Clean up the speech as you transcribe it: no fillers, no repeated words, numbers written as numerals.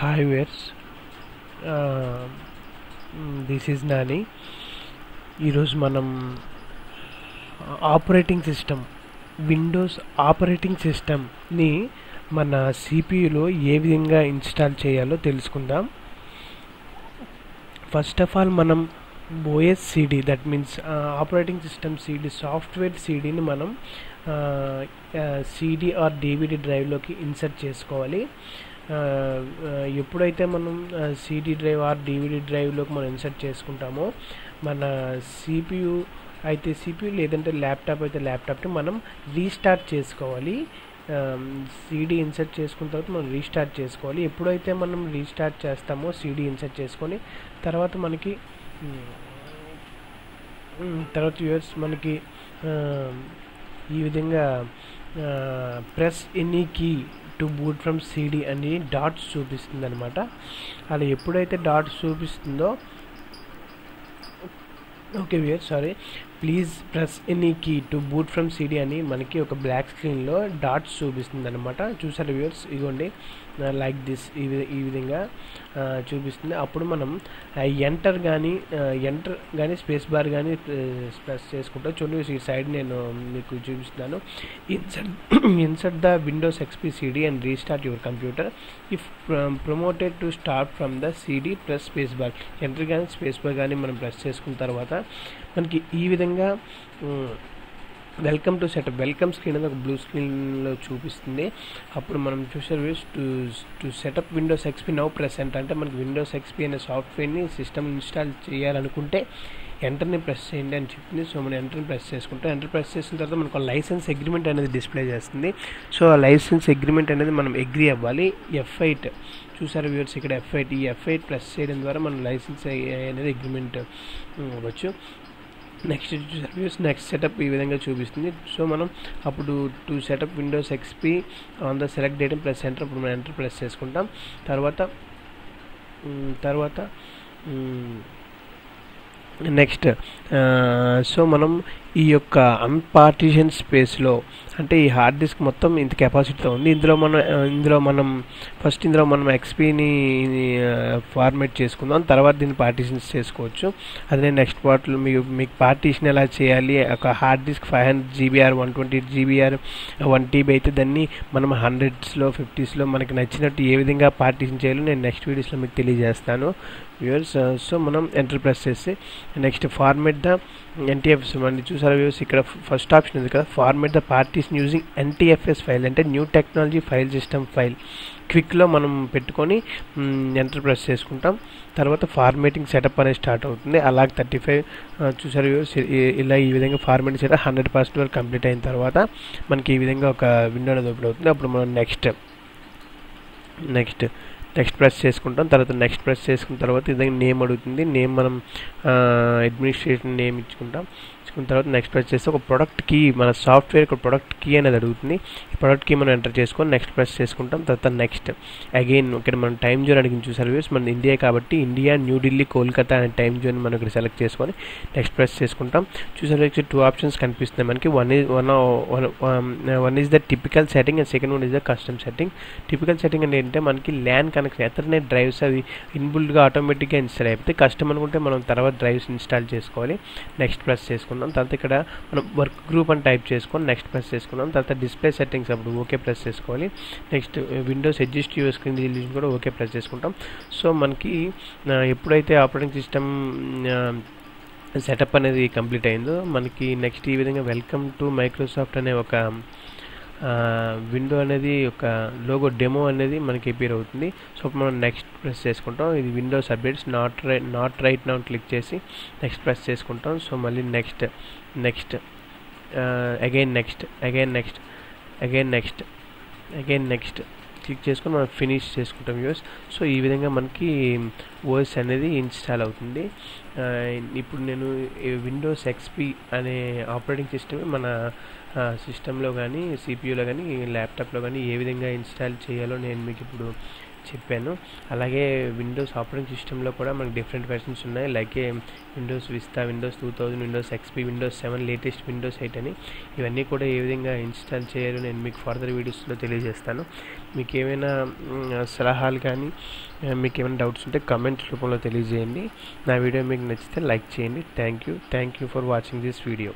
Hi viewers, this is Nani. ఈరోజు మనం operating system Windows operating సిస్టమ్ని మన సిపియులో ఏ విధంగా ఇన్స్టాల్ చేయాలో తెలుసుకుందాం. ఫస్ట్ ఆఫ్ ఆల్ మనం OS CD, that means operating system CD, software సిడిని మనం సిడి ఆర్ డివిడి డ్రైవ్లోకి ఇన్సర్ట్ చేసుకోవాలి. ఎప్పుడైతే మనం సిడి డ్రైవ్ ఆర్ డివిడి డ్రైవ్లోకి మనం ఇన్సర్ట్ చేసుకుంటామో మన సిపియు అయితే సిపియు, లేదంటే ల్యాప్టాప్ అయితే ల్యాప్టాప్ని మనం రీస్టార్ట్ చేసుకోవాలి. సిడి ఇన్సర్ట్ చేసుకున్న తర్వాత మనం రీస్టార్ట్ చేసుకోవాలి. ఎప్పుడైతే మనం రీస్టార్ట్ చేస్తామో సిడి ఇన్సర్ట్ చేసుకొని తర్వాత మనకి వ్యూవర్స్ మనకి ఈ విధంగా press any key to boot from CD అని డాట్స్ చూపిస్తుంది అనమాట. అలా ఎప్పుడైతే డాట్స్ చూపిస్తుందో, okay viewers, sorry, please press any key to boot from CD అని మనకి ఒక బ్లాక్ స్క్రీన్లో డాట్స్ చూపిస్తుంది అనమాట. చూసారు వ్యూవర్స్, ఇదిగోండి, లైక్ దిస్, ఈ విధంగా చూపిస్తుంది. అప్పుడు మనం ఎంటర్ కానీ స్పేస్ బార్ కానీ ప్రెస్ చేసుకుంటాం. చూడండి, ఈ సైడ్ నేను మీకు చూపిస్తున్నాను. Insert the Windows XP CD and restart your computer if promoted to start from the CD press space bar. Enter కానీ స్పేస్ బార్ కానీ మనం ప్రెస్ చేసుకున్న తర్వాత మనకి ఈ విధంగా welcome to setup, welcome screen అనేది ఒక బ్లూ స్క్రీన్లో చూపిస్తుంది. అప్పుడు మనం చూసారు to setup Windows XP now press enter, అంటే మనకి విండోస్ ఎక్స్పీ అనే సాఫ్ట్వేర్ని సిస్టమ్ ఇన్స్టాల్ చేయాలనుకుంటే ఎంటర్ని ప్రెస్ చేయండి అని చెప్తుంది. సో మనం ఎంటర్ని ప్రెస్ చేసుకుంటాం. ఎంటర్ ప్రెస్ చేసిన తర్వాత మనకు లైసెన్స్ అగ్రిమెంట్ అనేది డిస్ప్లే చేస్తుంది. సో ఆ లైసెన్స్ అగ్రిమెంట్ అనేది మనం అగ్రీ అవ్వాలి. F8 చూసారు వ్యూవర్స్, ఇక్కడ F8, ఈ F8 ప్రెస్ చేయడం ద్వారా మనం లైసెన్స్ అనేది అగ్రిమెంట్ అవ్వచ్చు. నెక్స్ట్ సర్వీస్ నెక్స్ట్ సెటప్ ఈ విధంగా చూపిస్తుంది. సో మనం అప్పుడు to setup Windows XP on the select date press enter, అప్పుడు మనం ఎంటర్ ప్రెస్ చేసుకుంటాం. తర్వాత నెక్స్ట్ సో మనం ఈ యొక్క అన్పార్టిషన్ స్పేస్లో, అంటే ఈ హార్డ్ డిస్క్ మొత్తం ఇంత కెపాసిటీతో ఉంది. ఇందులో మనం ఎక్స్పీని ఫార్మేట్ చేసుకుందాం. తర్వాత దీన్ని పార్టీషన్స్ చేసుకోవచ్చు. అది నేను నెక్స్ట్ పార్ట్లో మీకు పార్టీషన్ ఎలా చేయాలి. ఒక hard disk 500 GB 128 GB 1 TB అయితే దాన్ని మనం 100s, 50s మనకి నచ్చినట్టు ఏ విధంగా పార్టీషన్ చేయాలో నేను నెక్స్ట్ వీడియోస్లో మీకు తెలియజేస్తాను వ్యూవర్స్. సో మనం ఎంటర్ ప్రెస్ చేసి నెక్స్ట్ ఫార్మేట్ ద NTFS మనం చూసారా వ్యూవర్స్, ఇక్కడ ఫస్ట్ ఆప్షన్ ఉంది కదా, format the partition using NTFS file, అంటే new technology file system file. క్విక్లో మనం పెట్టుకొని ఎంటర్ ప్రెస్ చేసుకుంటాం. తర్వాత ఫార్మేటింగ్ సెటప్ అనేది స్టార్ట్ అవుతుంది. అలాగే 35 చూసారు వ్యూవర్స్, ఇలా ఈ విధంగా ఫార్మేటింగ్ సెటప్ 100% వరకు కంప్లీట్ అయిన తర్వాత మనకి ఈ విధంగా ఒక విండో అనేది ఓపెన్ అవుతుంది. అప్పుడు మనం నెక్స్ట్ ప్రెస్ చేసుకుంటాం. తర్వాత నెక్స్ట్ ప్రెస్ చేసుకున్న తర్వాత ఇది నేమ్ అడుగుతుంది. నేమ్ మనం అడ్మినిస్ట్రేషన్ నేమ్ ఇచ్చుకున్న తర్వాత నెక్స్ట్ ప్రెస్ చేస్తే ఒక ప్రొడక్ట్ కీ, మన సాఫ్ట్వేర్ ఒక ప్రొడక్ట్ కీ అనేది అడుగుతుంది. ఈ ప్రొడక్ట్ కీ మనం ఎంటర్ చేసుకొని నెక్స్ట్ ప్రెస్ చేసుకుంటాం. తర్వాత నెక్స్ట్ అగైన్ ఇక్కడ మనం టైం జోన్ అడిగింది చూసారు వ్యూస్, మన ఇండియా కాబట్టి ఇండియా, న్యూఢిల్లీ, కోల్కతా అనే టైం జోన్ మనం ఇక్కడ సెలెక్ట్ చేసుకొని నెక్స్ట్ ప్రెస్ చేసుకుంటాం. చూసారు 2 ఆప్షన్స్ కనిపిస్తున్నాయి మనకి. One is the typical setting and second one is the custom setting. Typical setting అంటే ఏంటంటే మనకి ల్యాన్ కనెక్షన్, ఎథర్నెట్ డ్రైవ్స్ అవి ఇన్బుల్డ్గా ఆటోమేటిక్గా ఇన్స్టాల్ అయిపోతాయి. కస్టమ్ అనుకుంటే మనం తర్వాత డ్రైవ్స్ ఇన్స్టాల్ చేసుకోవాలి. నెక్స్ట్ ప్రెస్ చేసుకుందాం. తర్వాత ఇక్కడ మనం వర్క్ గ్రూప్ అని టైప్ చేసుకొని నెక్స్ట్ ప్రెస్ చేసుకున్నాం. తర్వాత డిస్ప్లే సెట్టింగ్స్ అప్పుడు ఓకే ప్రెస్ చేసుకోవాలి. Next Windows adjust your screen resolution కూడా ఓకే ప్రెస్ చేసుకుంటాం. సో మనకి ఎప్పుడైతే ఆపరేటింగ్ సిస్టమ్ సెటప్ అనేది కంప్లీట్ అయిందో మనకి నెక్స్ట్ ఈ విధంగా వెల్కమ్ టు మైక్రోసాఫ్ట్ అనే ఒక విండో అనేది, ఒక లోగో డెమో అనేది మనకి అపియర్ అవుతుంది. సో మనం నెక్స్ట్ ప్రెస్ చేసుకుంటాం. ఇది Windows updates not right now click చేసి నెక్స్ట్ ప్రెస్ చేసుకుంటాం. సో మళ్ళీ నెక్స్ట్ అగైన్ నెక్స్ట్ క్లిక్ చేసుకొని మనం ఫినిష్ చేసుకుంటాం వ్యూస్. సో ఈ విధంగా మనకి ఓఎస్ అనేది ఇన్స్టాల్ అవుతుంది. ఇప్పుడు నేను విండోస్ ఎక్స్పీ అనే ఆపరేటింగ్ సిస్టమ్ మన సిస్టంలో కానీ, సిపియూలో కానీ, ల్యాప్టాప్లో కానీ ఏ విధంగా ఇన్స్టాల్ చేయాలో నేను మీకు ఇప్పుడు చెప్పాను. అలాగే విండోస్ ఆపరేటింగ్ సిస్టంలో కూడా మనకి డిఫరెంట్ వెర్షన్స్ ఉన్నాయి. Like Windows Vista, Windows 2000, Windows XP, Windows 7, latest Windows 8 అని ఇవన్నీ కూడా ఏ విధంగా ఇన్స్టాల్ చేయాలో నేను మీకు ఫర్దర్ వీడియోస్లో తెలియజేస్తాను. మీకు ఏమైనా సలహాలు కానీ మీకు ఏమైనా డౌట్స్ ఉంటే కమెంట్ రూపంలో తెలియజేయండి. నా వీడియో మీకు నచ్చితే లైక్ చేయండి. Thank you for watching this video.